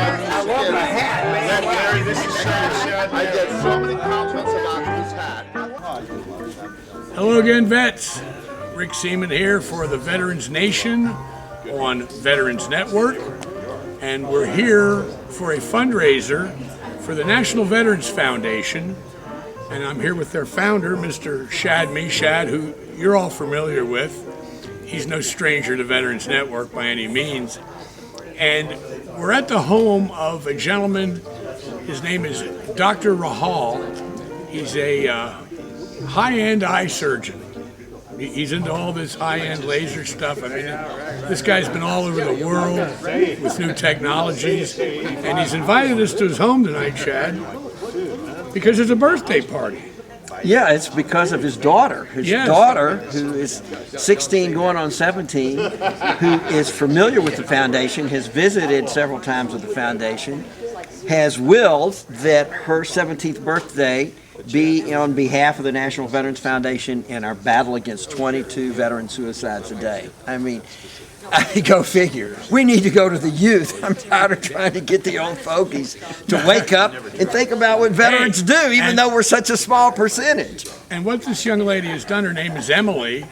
I love my hat, man. Larry, this is Shad. I get so many compliments about this hat. Hello again, vets. Rick Seaman here for the Veterans Nation on Veterans Network. And we're here for a fundraiser for the National Veterans Foundation. And I'm here with their founder, Mr. Shad, who you're all familiar with. He's no stranger to Veterans Network by any means. And we're at the home of a gentleman. His name is Dr. Rahhal. He's a high-end eye surgeon. He's into all this high-end laser stuff. I mean, this guy's been all over the world with new technologies. And he's invited us to his home tonight, Shad, because it's a birthday party. Yeah, it's because of his daughter. His daughter, who is 16 going on 17, who is familiar with the foundation, has visited several times with the foundation, has willed that her 17th birthday be on behalf of the National Veterans Foundation in our battle against 22 veteran suicides a day. I mean, go figure. We need to go to the youth. I'm tired of trying to get the old fogies to wake up and think about what veterans do, even though we're such a small percentage. And what this young lady has done, her name is Emily,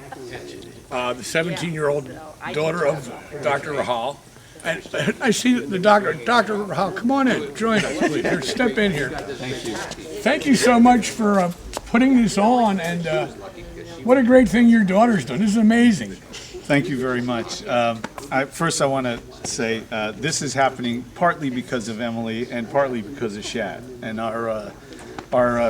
the 17-year-old daughter of Dr. Rahhal. And I see the Dr. Rahhal, come on in, join us, please. Here, step in here. Thank you. Thank you so much for putting this on, and what a great thing your daughter's doing. This is amazing. Thank you very much. First, I want to say this is happening partly because of Emily and partly because of Shad. And our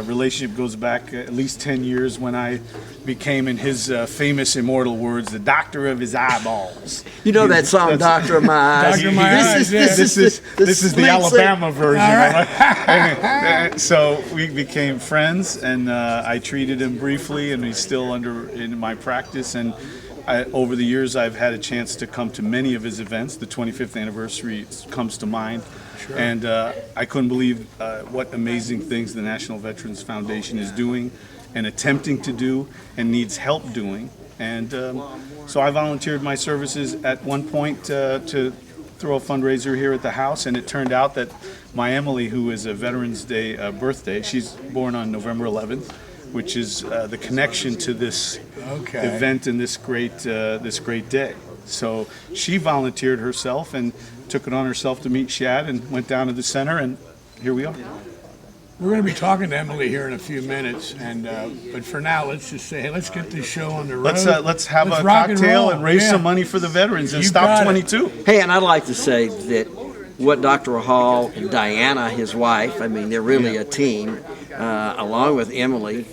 relationship goes back at least 10 years when I became, in his famous immortal words, the doctor of his eyeballs. You know that song, Doctor of My Eyes? Doctor of My Eyes, yeah. This is the Alabama version. Right. So we became friends, and I treated him briefly, and he's still in my practice. And over the years, I've had a chance to come to many of his events. The 25th anniversary comes to mind. Sure. And I couldn't believe what amazing things the National Veterans Foundation is doing and attempting to do and needs help doing. And so I volunteered my services at one point to throw a fundraiser here at the house, and it turned out that my Emily, who is a Veterans Day birthday, she's born on November 11th, which is the connection to this event and this great day. So she volunteered herself and took it on herself to meet Shad and went down to the center, and here we are. We're going to be talking to Emily here in a few minutes, and but for now, let's just say, hey, let's get this show on the road. Let's have a cocktail and raise some money for the veterans and stop 22. Hey, and I'd like to say that what Dr. Rahhal and Diana, his wife, I mean, they're really a team, along with Emily.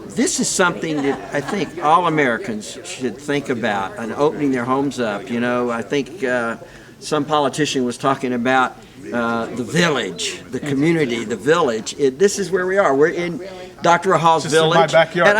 This is something that I think all Americans should think about, and opening their homes up. You know, I think some politician was talking about the village, the community, the village. This is where we are. We're in Dr. Rahhal's village, in my backyard. And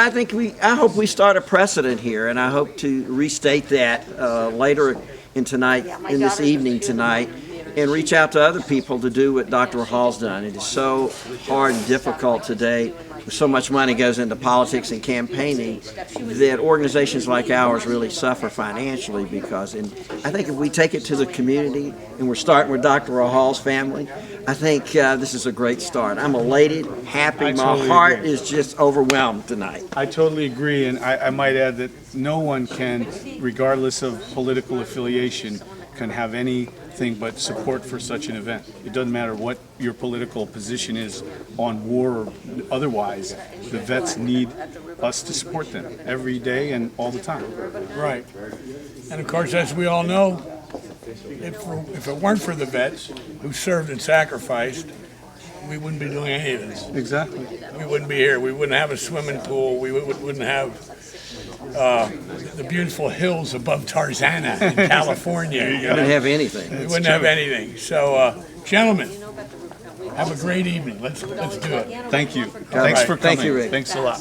I hope we start a precedent here, and I hope to restate that later in this evening tonight, and reach out to other people to do what Dr. Rahhal's done. It is so hard and difficult today. So much money goes into politics and campaigning that organizations like ours really suffer financially because, and I think if we take it to the community, and we're starting with Dr. Rahhal's family, I think this is a great start. I'm elated, happy. My heart is just overwhelmed tonight. I totally agree, and I might add that no one can, regardless of political affiliation, can have anything but support for such an event. It doesn't matter what your political position is on war or otherwise. The vets need us to support them every day and all the time. Right. And of course, as we all know, if it weren't for the vets who served and sacrificed, we wouldn't be doing any of this. Exactly. We wouldn't be here. We wouldn't have a swimming pool. We wouldn't have the beautiful hills above Tarzana in California. We wouldn't have anything. We wouldn't have anything. So, gentlemen, have a great evening. Let's do it. Thank you. Thanks for coming. Thank you, Rick. Thanks a lot.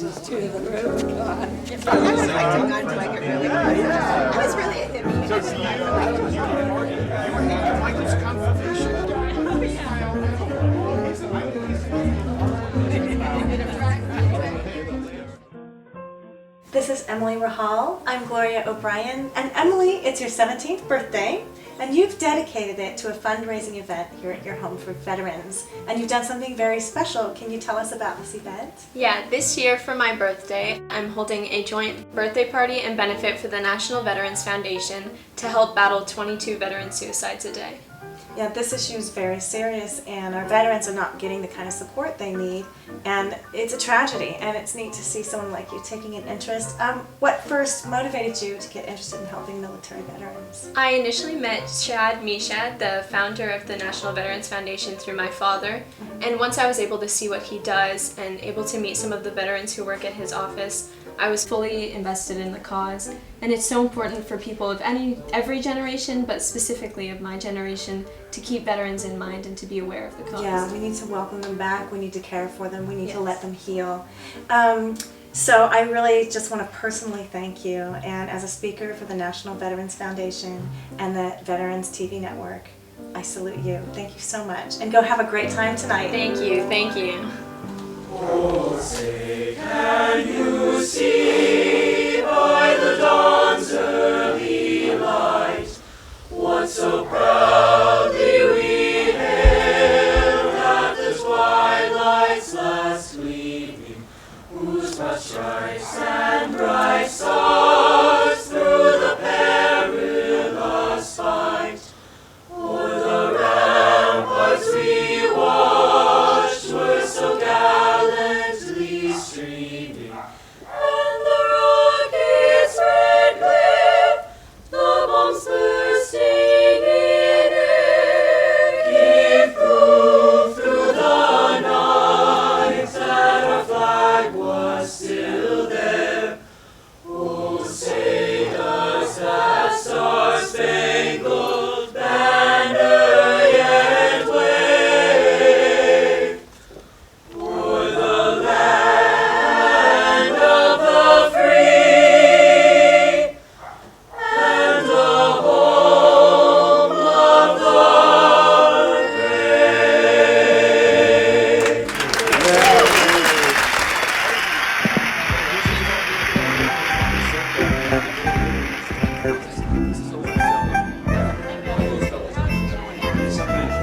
This is Emily Rahhal. I'm Gloria O'Brien. And Emily, it's your 17th birthday. And you've dedicated it to a fundraising event here at your home for veterans. And you've done something very special. Can you tell us about this event? Yeah, this year for my birthday, I'm holding a joint birthday party and benefit for the National Veterans Foundation to help battle 22 veteran suicides a day. Yeah, this issue is very serious, and our veterans are not getting the kind of support they need, and it's a tragedy, and it's neat to see someone like you taking an interest. What first motivated you to get interested in helping military veterans? I initially met Shad Mishad, the founder of the National Veterans Foundation, through my father, and once I was able to see what he does and able to meet some of the veterans who work at his office, I was fully invested in the cause. And it's so important for people of every generation, but specifically of my generation, to keep veterans in mind and to be aware of the cause. Yeah, we need to welcome them back, we need to care for them, we need to let them heal. So I really just want to personally thank you, and as a speaker for the National Veterans Foundation and the Veterans TV Network, I salute you. Thank you so much, and go have a great time tonight. Thank you, thank you. Oh, say, can you see by the dawn's early light what so proudly we hailed at the twilight's last gleaming, whose much stripes and bright stars through the perilous fight o'er the ramparts we watched were so gallantly streaming, and the rocket's red glare, the bombs bursting in air, gave proof through the night that our flag was still there. Oh, say does that star-spangled banner yet wave o'er the land of the free and the home of the brave?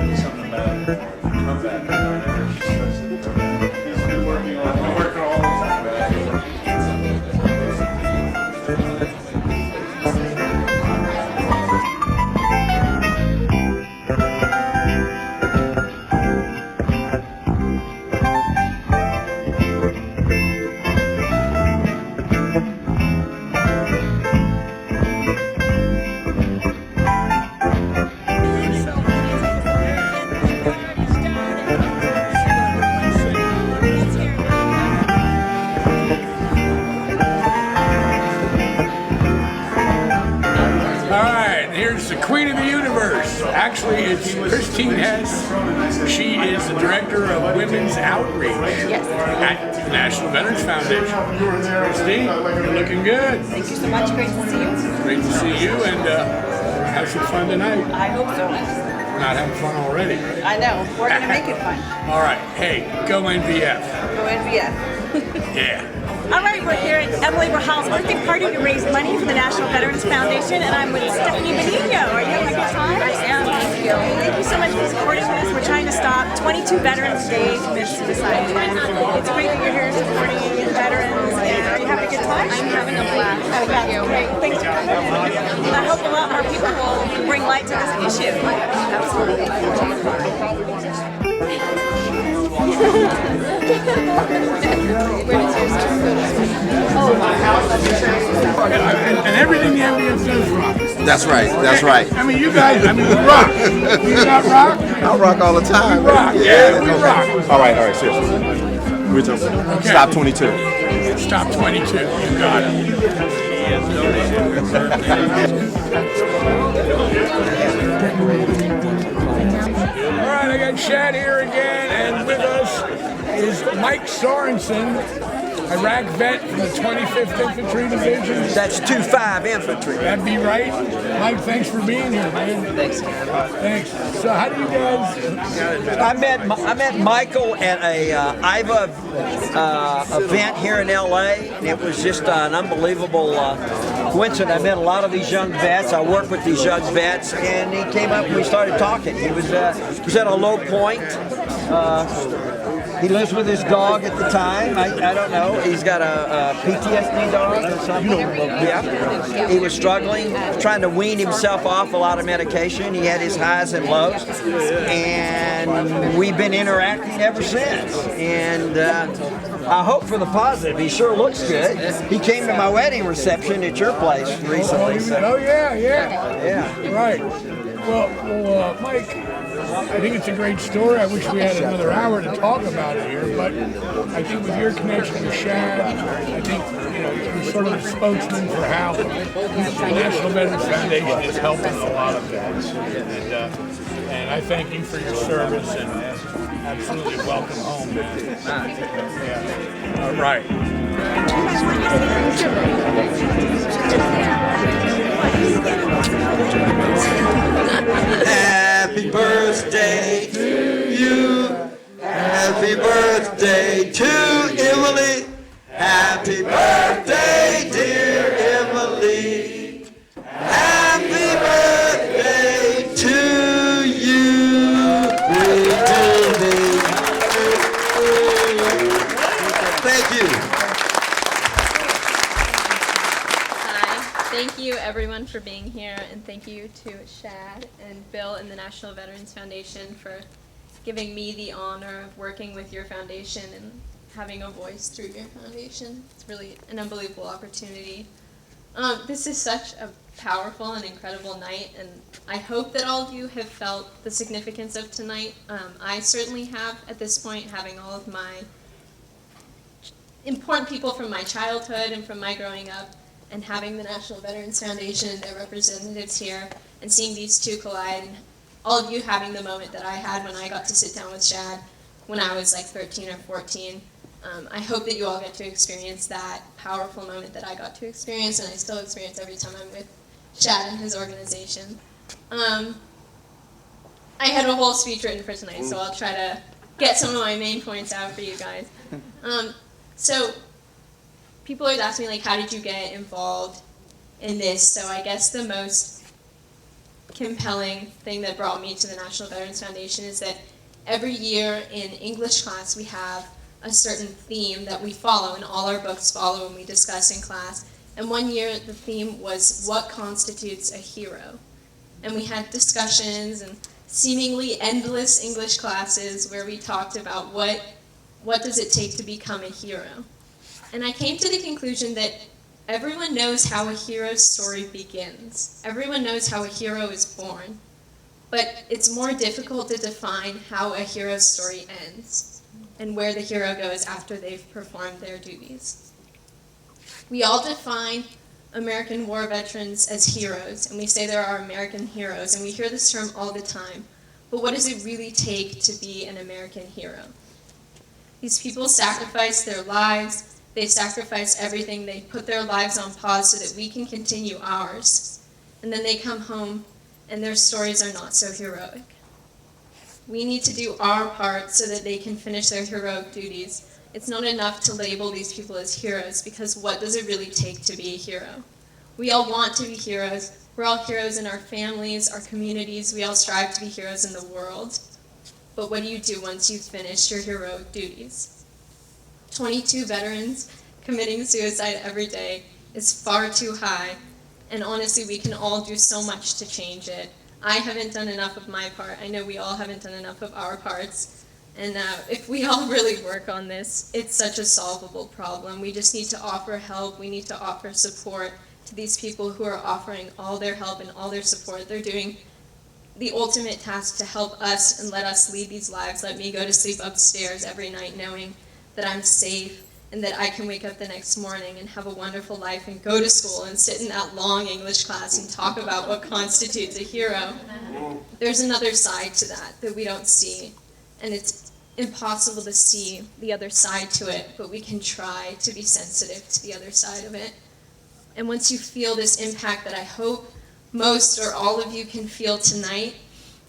Something about comeback. Whenever she starts to come back. He's been working all the time. Here's the Queen of the Universe. Actually, it's Christine Hess. She is the Director of Women's Outreach at the National Veterans Foundation. Christine, you're looking good. Thank you so much. Great to see you. Great to see you, and have some fun tonight. I hope so. We're not having fun already, right? I know. We're going to make it fun. All right. Hey, go NVF. Go NVF. Yeah. All right, we're here at Emily Rahhal's birthday party to raise money for the National Veterans Foundation, and I'm with Stephanie Benigno. Are you having a good time? I am. Thank you. Thank you so much for supporting us. We're trying to stop 22 veterans a day commit suicide. It's great that you're here supporting veterans. And are you having a good time? I'm having a blast. Thank you. Great. Thanks for coming. I hope a lot more people will bring light to this issue. Absolutely. And everything the MVF does rocks. That's right. That's right. I mean, you guys, I mean, we rock. You not rock? I rock all the time. We rock. Yeah, we rock. All right. Seriously. We're talking. Okay. Stop 22. Stop 22. You got it. All right, I got Shad here again, and with us is Mike Sorensen, Iraq vet from the 25th Infantry Division. That's 2-5 infantry. That'd be right. Mike, thanks for being here, man. Thanks. Thanks. So how do you guys... I met Michael at a IVA event here in LA. It was just an unbelievable coincidence. I met a lot of these young vets. I work with these young vets, and he came up and we started talking. He was at a low point. He lives with his dog at the time. I don't know. He's got a PTSD dog or something. Yeah. He was struggling, trying to wean himself off a lot of medication. He had his highs and lows, and we've been interacting ever since. And I hope for the positive. He sure looks good. He came to my wedding reception at your place recently. So. Oh yeah. Right. Well, Mike, I think it's a great story. I wish we had another hour to talk about it here, but I think with your connection with Shad, I think you're sort of a spokesman for how the National Veterans Foundation is helping a lot of vets. And I thank you for your service and absolutely welcome home, man. Yeah. All right. Happy birthday to you. Happy birthday to Emily. Happy birthday, dear Emily. Happy birthday to you. Thank you. Thank you everyone for being here, and thank you to Shad and Bill and the National Veterans Foundation for giving me the honor of working with your foundation and having a voice through your foundation. It's really an unbelievable opportunity. This is such a powerful and incredible night, and I hope that all of you have felt the significance of tonight. I certainly have at this point, having all of my important people from my childhood and from my growing up, and having the National Veterans Foundation and their representatives here, and seeing these two collide, and all of you having the moment that I had when I got to sit down with Shad when I was like 13 or 14. I hope that you all get to experience that powerful moment that I got to experience, and I still experience every time I'm with Shad and his organization. I had a whole speech written for tonight, so I'll try to get some of my main points out for you guys. So people always ask me, like, how did you get involved in this? So I guess the most compelling thing that brought me to the National Veterans Foundation is that every year in English class we have a certain theme that we follow, and all our books follow and we discuss in class. And one year the theme was, what constitutes a hero? And we had discussions and seemingly endless English classes where we talked about what does it take to become a hero. And I came to the conclusion that everyone knows how a hero's story begins. Everyone knows how a hero is born. But it's more difficult to define how a hero's story ends and where the hero goes after they've performed their duties. We all define American war veterans as heroes, and we say there are American heroes, and we hear this term all the time. But what does it really take to be an American hero? These people sacrifice their lives. They sacrifice everything. They put their lives on pause so that we can continue ours. And then they come home and their stories are not so heroic. We need to do our part so that they can finish their heroic duties. It's not enough to label these people as heroes, because what does it really take to be a hero? We all want to be heroes. We're all heroes in our families, our communities. We all strive to be heroes in the world. But what do you do once you've finished your heroic duties? 22 veterans committing suicide every day is far too high, and honestly, we can all do so much to change it. I haven't done enough of my part. I know we all haven't done enough of our parts, and if we all really work on this, it's such a solvable problem. We just need to offer help. We need to offer support to these people who are offering all their help and all their support. They're doing the ultimate task to help us and let us lead these lives. Let me go to sleep upstairs every night knowing that I'm safe and that I can wake up the next morning and have a wonderful life and go to school and sit in that long English class and talk about what constitutes a hero. There's another side to that we don't see, and it's impossible to see the other side to it, but we can try to be sensitive to the other side of it. And once you feel this impact that I hope most or all of you can feel tonight,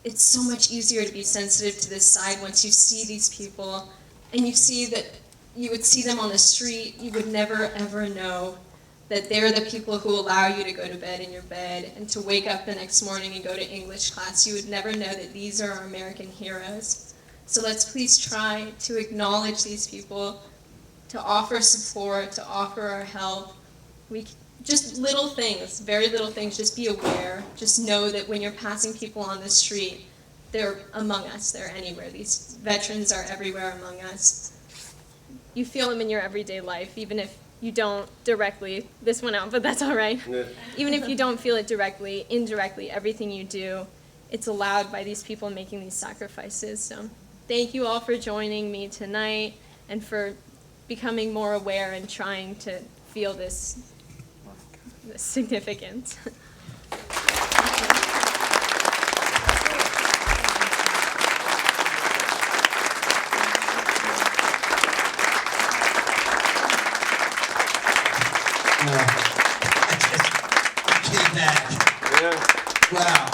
it's so much easier to be sensitive to this side once you see these people and you see that you would see them on the street. You would never ever know that they're the people who allow you to go to bed in your bed and to wake up the next morning and go to English class. You would never know that these are our American heroes. So let's please try to acknowledge these people, to offer support, to offer our help. Just little things, very little things, just be aware. Just know that when you're passing people on the street, they're among us, they're anywhere. These veterans are everywhere among us. You feel them in your everyday life, even if you don't directly, this went out, but that's all right. Yeah. Even if you don't feel it directly, indirectly, everything you do, it's allowed by these people making these sacrifices. So thank you all for joining me tonight and for becoming more aware and trying to feel this significance. Wow.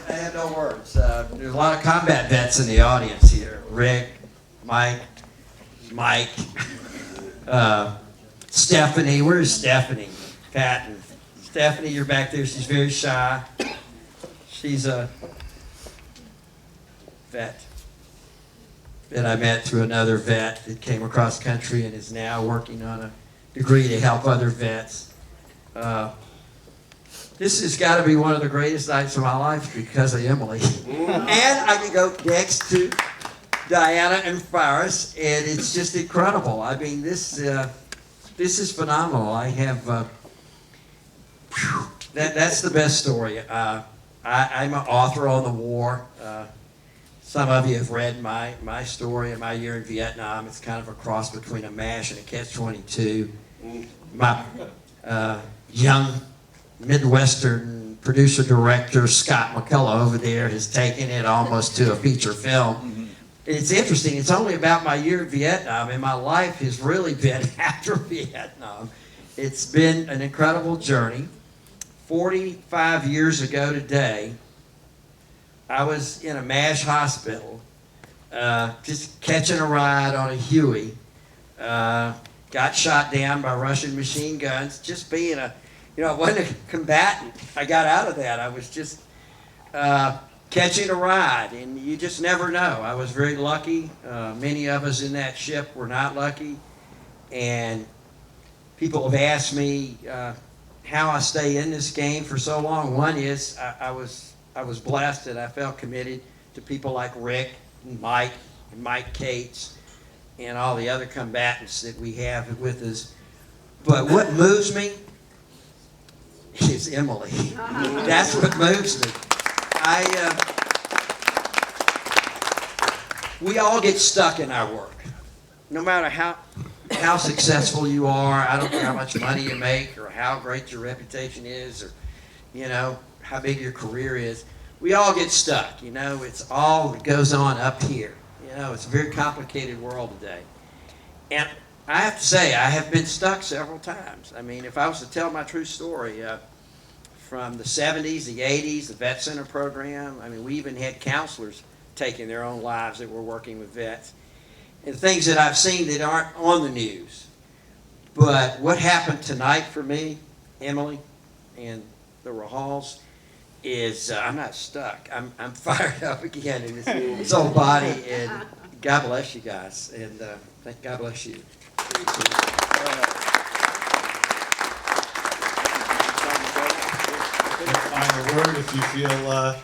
I have no words. There's a lot of combat vets in the audience here. Rick, Mike, Stephanie. Where's Stephanie? Patton. Stephanie, you're back there. She's very shy. She's a vet that I met through another vet that came across country and is now working on a degree to help other vets. This has got to be one of the greatest nights of my life because of Emily. And I can go next to Diana and Faris, and it's just incredible. I mean, this is phenomenal. I have, that's the best story. I'm an author on the war. Some of you have read my story and my year in Vietnam. It's kind of a cross between a MASH and a Catch-22. My young Midwestern producer-director Scott McCullough over there has taken it almost to a feature film. It's interesting. It's only about my year in Vietnam, and my life has really been after Vietnam. It's been an incredible journey. 45 years ago today, I was in a MASH hospital, just catching a ride on a Huey. Got shot down by Russian machine guns, just being I wasn't a combatant. I got out of that. I was just catching a ride, and you just never know. I was very lucky. Many of us in that ship were not lucky, and people have asked me how I stay in this game for so long. One is I was blessed, and I felt committed to people like Rick and Mike Cates, and all the other combatants that we have with us. But what moves me is Emily. That's what moves me. We all get stuck in our work. No matter how successful you are, I don't care how much money you make or how great your reputation is or, how big your career is. We all get stuck, It's all that goes on up here. It's a very complicated world today. And I have to say, I have been stuck several times. I mean, if I was to tell my true story, from the 70s, the 80s, the Vet Center program, I mean, we even had counselors taking their own lives that were working with vets. And things that I've seen that aren't on the news. But what happened tonight for me, Emily, and the Rahhals, is I'm not stuck. I'm fired up again in this old body, and God bless you guys, and God bless you. Final word, if you feel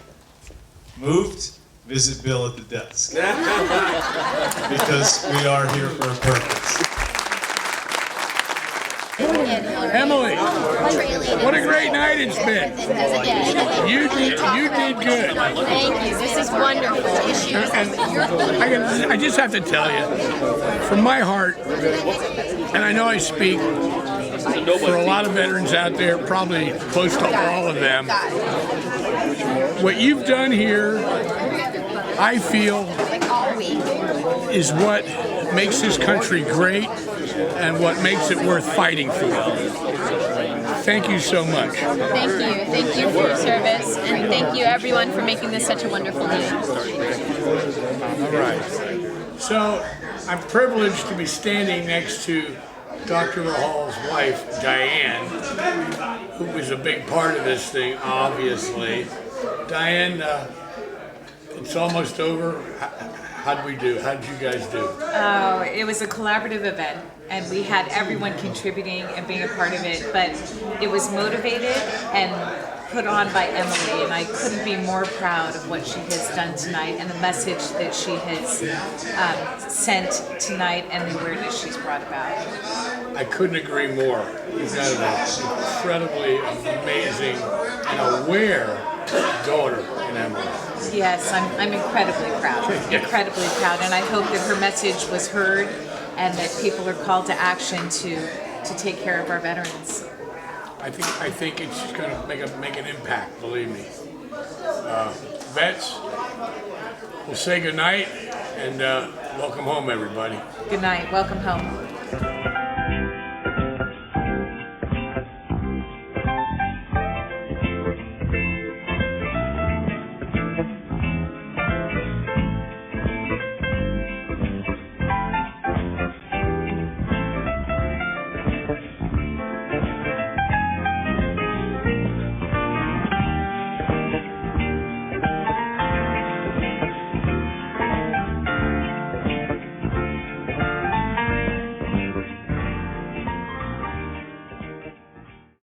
moved, visit Bill at the desk. Because we are here for a purpose. Emily, what a great night it's been. You did good. Thank you. This is wonderful. And I just have to tell you, from my heart, and I know I speak for a lot of veterans out there, probably close to all of them, what you've done here, I feel, is what makes this country great and what makes it worth fighting for. Thank you so much. Thank you. Thank you for your service, and thank you everyone for making this such a wonderful night. All right. So I'm privileged to be standing next to Dr. Rahhal's wife, Diane, who was a big part of this thing, obviously. Diane, it's almost over. How'd we do? How'd you guys do? Oh, it was a collaborative event, and we had everyone contributing and being a part of it, but it was motivated and put on by Emily, and I couldn't be more proud of what she has done tonight and the message that she has sent tonight and the awareness she's brought about. I couldn't agree more. You've got an incredibly amazing and aware daughter in Emily. Yes, I'm incredibly proud, incredibly proud, and I hope that her message was heard and that people are called to action to take care of our veterans. I think it's just going to make an impact, believe me. Vets, we'll say good night and welcome home, everybody. Good night, welcome home.